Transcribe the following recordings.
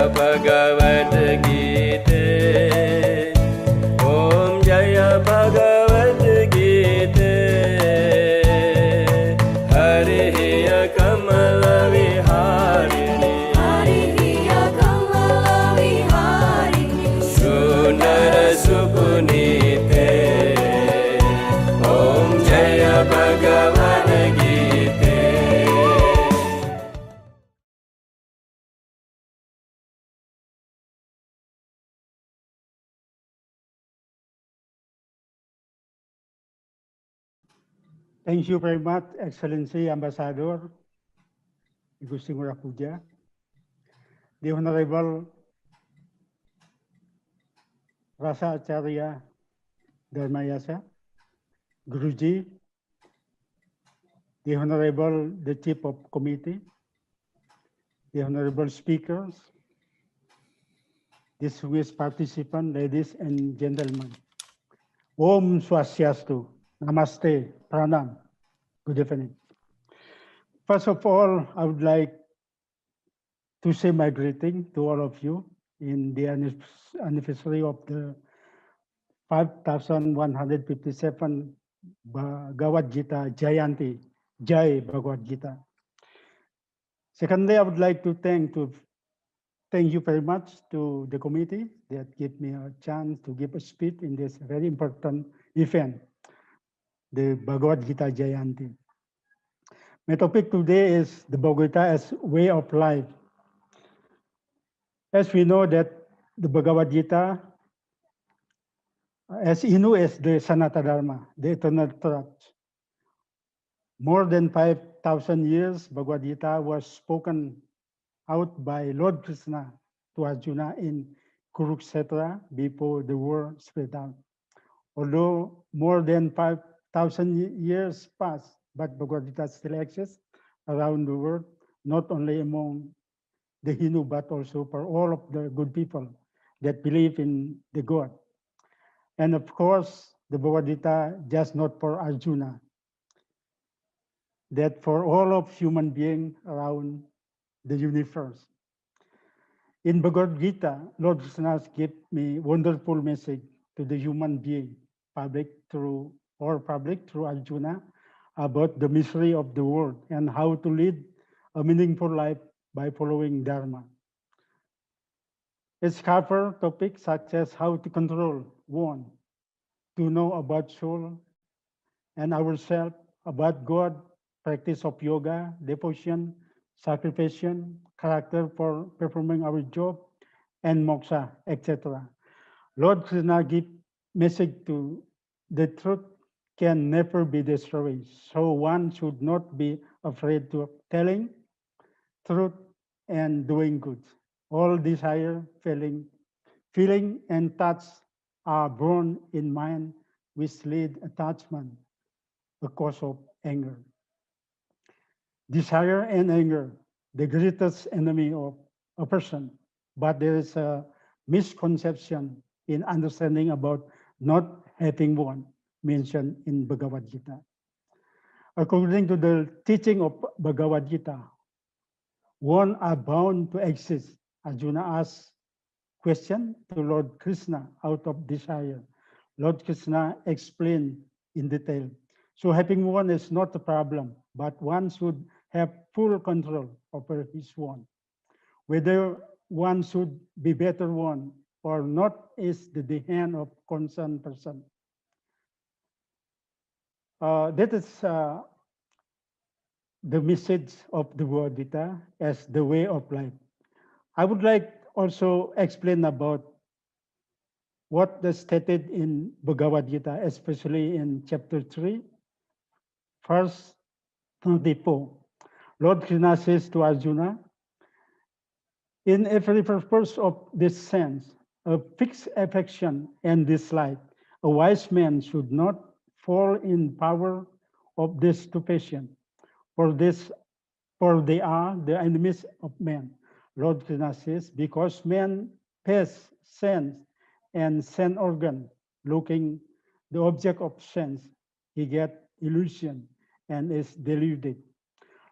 Bhagavad Gītā. Om Jaya Bhagavad Gītā. Hariya Kamala Viharini. Hariya Kamala Viharini. Sundara Supunite. Om Jaya Bhagavad Gītā. Thank you very much, Excellency Ambassador Gusti Ngurah Puja, the Honorable Rasa Acharya Dharmayasa, Guruji, the Honorable the Chief of Committee, the Honorable Speakers, distinguished participants, ladies and gentlemen. Om Swastiastu. Namaste, Pranam. Good evening. First of all, I would like to say my greeting to all of you in the anniversary of the 5,157 Bhagavad Gītā Jayanti, Jai Bhagavad Gītā. Secondly, I would like to thank you very much to the committee that gave me a chance to give a speech in this very important event, the Bhagavad Gītā Jayanti. My topic today is the Bhagavad Gītā as way of life. As we know that the Bhagavad Gītā, as you know, is the Sanatana Dharma, the eternal truth. More than 5,000 years, Bhagavad Gītā was spoken out by Lord Krishna to Arjuna in Kurukshetra before the war spread out. Although more than 5,000 years passed, but Bhagavad Gītā still exists around the world, not only among the Hindu, but also for all of the good people that believe in the God. And of course, the Bhagavad Gītá just not for Arjuna, that for all of human beings around the universe. In Bhagavad Gītā, Lord Krishna gave me wonderful message to the human being, public through Arjuna, about the mystery of the world and how to lead a meaningful life by following Dharma. It's covered topics such as how to control one, to know about soul and ourselves, about God, practice of yoga, devotion, sacrifice, character for performing our job, and moksha, etc. Lord Krishna gives message to the truth can never be destroyed. So one should not be afraid of telling truth and doing good. All desire, feeling, and thoughts are born in mind, which lead attachment, a cause of anger. Desire and anger, the greatest enemy of a person, but there is a misconception in understanding about not having one, mentioned in Bhagavad Gītā. According to the teaching of Bhagavad Gītā, one are bound to exist. Arjuna asked question to Lord Krishna out of desire. Lord Krishna explained in detail. So having one is not a problem, but one should have full control over his one. Whether one should be better one or not is the hand of concerned person. That is the message of the Bhagavad Gītā as the way of life. I would like also explain about what is stated in Bhagavad Gītā, especially in chapter 3, verse 24. Lord Krishna says to Arjuna, in every purpose of this sense, a fixed affection and dislike, a wise man should not fall in power of this two passions, for they are the enemies of man. Lord Krishna says, because man has sense and sense organ, looking the object of sense, he get illusion and is deluded.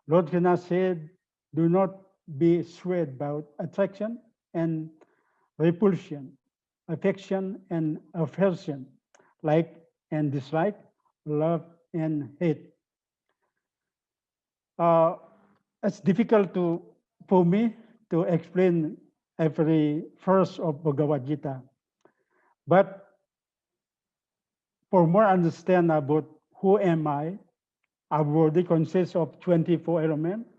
Lord Krishna said, do not be swayed by attraction and repulsion, affection and aversion, like and dislike, love and hate. It's difficult for me to explain every verse of Bhagavad Gita, but for more understand about who am I, our body consists of 24 elements,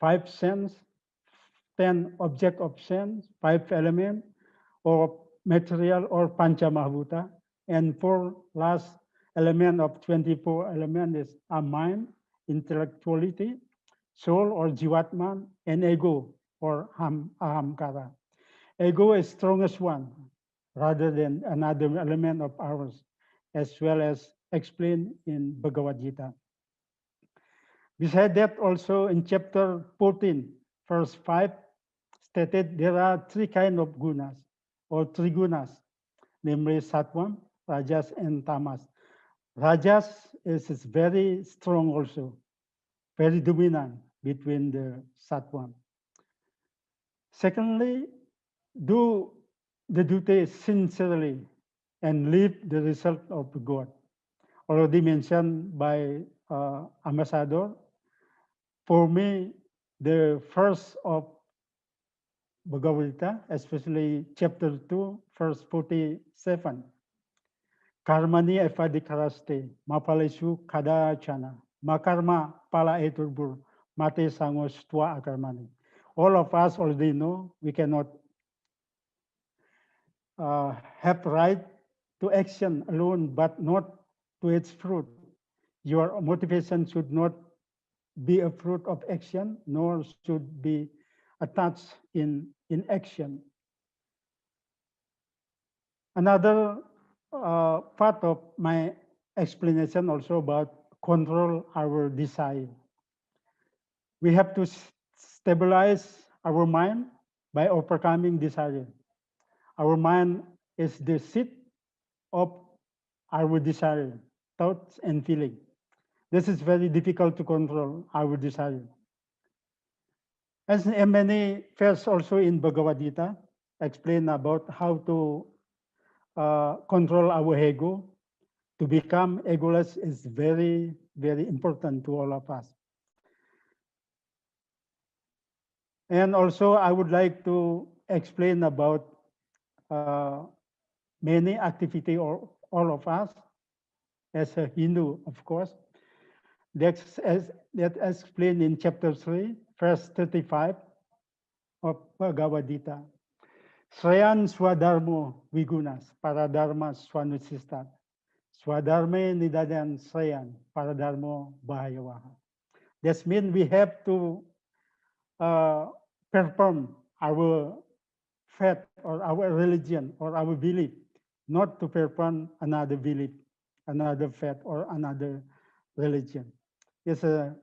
5 sense, 10 object of sense, 5 elements, or material or Panchamahabhuta, and 4 last element of 24 element is a mind, intellectuality, soul or jivatman, and ego or ahamkara. Ego is strongest one rather than another element of ours, as well as explained in Bhagavad Gita. Besides that, also in chapter 14, verse 5, stated there are 3 kinds of gunas or trigunas, namely sattvam, rajas, and tamas. Rajas is very strong also, very dominant between the sattvam. Secondly, do the duty sincerely and live the result of God. Already mentioned by Ambassador, for me, the first of Bhagavad Gita, especially chapter 2, verse 47. Karmani evadikaraste, mapalesu kadachana, makarma pala eturbur, mate sangos tua akarmani. All of us already know we cannot have right to action alone, but not to its fruit. Your motivation should not be a fruit of action, nor should be attached in action. Another part of my explanation also about control our desire. We have to stabilize our mind by overcoming desire. Our mind is the seat of our desire, thoughts and feeling. This is very difficult to control our desire. As many verses also in Bhagavad Gita explain about how to control our ego. To become egoless is very, very important to all of us. And also I would like to explain about many activity or all of us as a Hindu, of course. That's explained in chapter 3, verse 35 of Bhagavad Gita. Srayan swadharmo vigunas, paradharma swanusistat. Swadharme nidadan srayan, paradharmo bahayavaha. That means we have to perform our faith or our religion or our belief, not to perform another belief, another faith or another religion. It's the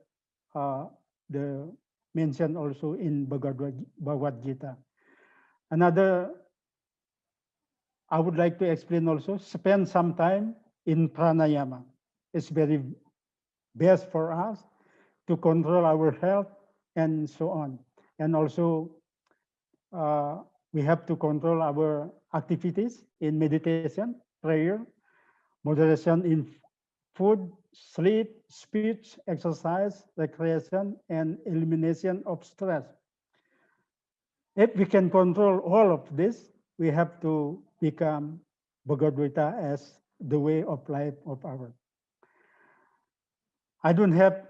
mention also in Bhagavad Gita. Another, I would like to explain also, spend some time in pranayama. It's very best for us to control our health and so on. And also, we have to control our activities in meditation, prayer, moderation in food, sleep, speech, exercise, recreation, and elimination of stress. If we can control all of this, we have to become Bhagavad Gita as the way of life of ours. I don't have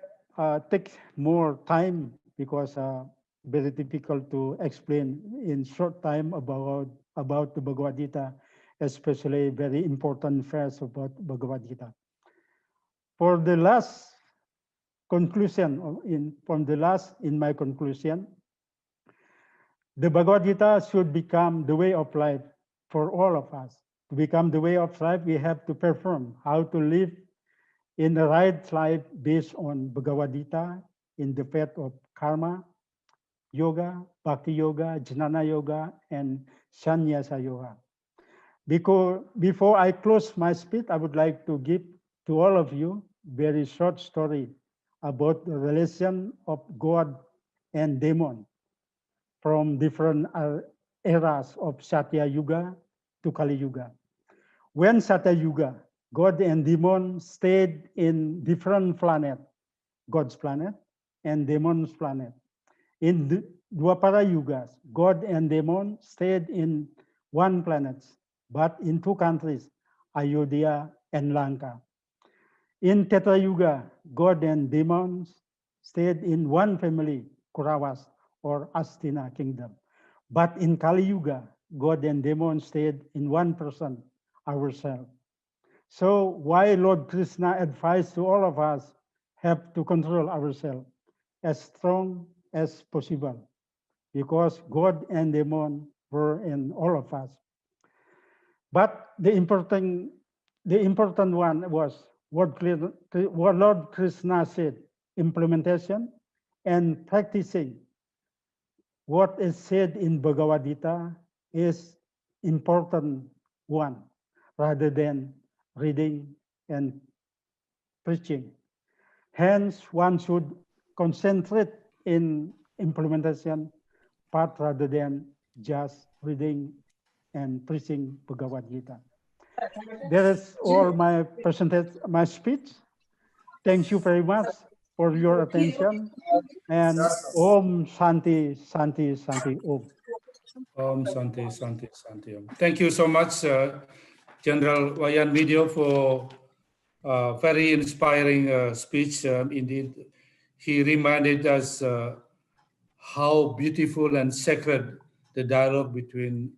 take more time because very difficult to explain in short time about the Bhagavad Gita, especially very important verse about Bhagavad Gita. For the last conclusion, in my conclusion, the Bhagavad Gita should become the way of life for all of us. To become the way of life, we have to perform how to live in the right life based on Bhagavad Gita, in the path of karma, yoga, bhakti yoga, jnana yoga, and sannyasa yoga. Before I close my speech, I would like to give to all of you very short story about the relation of God and demon from different eras of Satya Yuga to Kali Yuga. When Satya Yuga, God and demon stayed in different planet, God's planet and demon's planet. In Dwapara Yugas, God and demon stayed in one planet, but in two countries, Ayodhya and Lanka. In Treta Yuga, God and demons stayed in one family, Kauravas or Astina kingdom. But in Kali Yuga, God and demons stayed in one person, ourselves. So why Lord Krishna advised to all of us have to control ourselves as strong as possible, because God and demon were in all of us. But the important one was what Lord Krishna said, implementation and practicing what is said in Bhagavad Gītā is important one, rather than reading and preaching. Hence, one should concentrate in implementation part rather than just reading and preaching Bhagavad Gītā. That is all my my speech. Thank you very much for your attention. And Om Shanti, Shanti, Shanti, Om. Om Santi, Santi, Santi. Om. Thank you so much, General Wayan Midhio, for very inspiring speech. Indeed, he reminded us how beautiful and sacred the dialogue between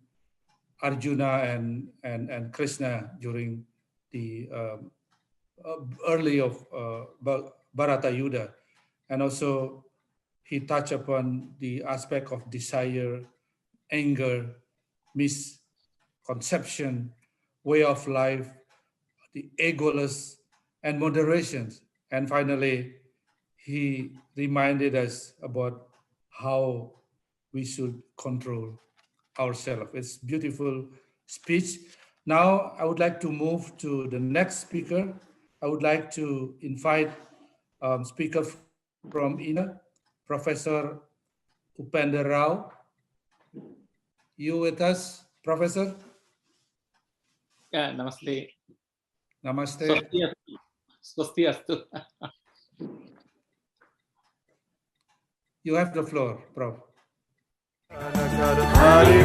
Arjuna and Krishna during the early of Bharata Yuddha. And also he touched upon the aspect of desire, anger, misconception, way of life, the egoless, and moderations. And finally, he reminded us about how we should control ourselves. It's beautiful speech. Now, I would like to move to the next speaker. I would like to invite speaker from India, Professor Upender Rao. You with us, Professor? Yeah, namaste. Namaste. Swastiastu. You have the floor, Prof. Hari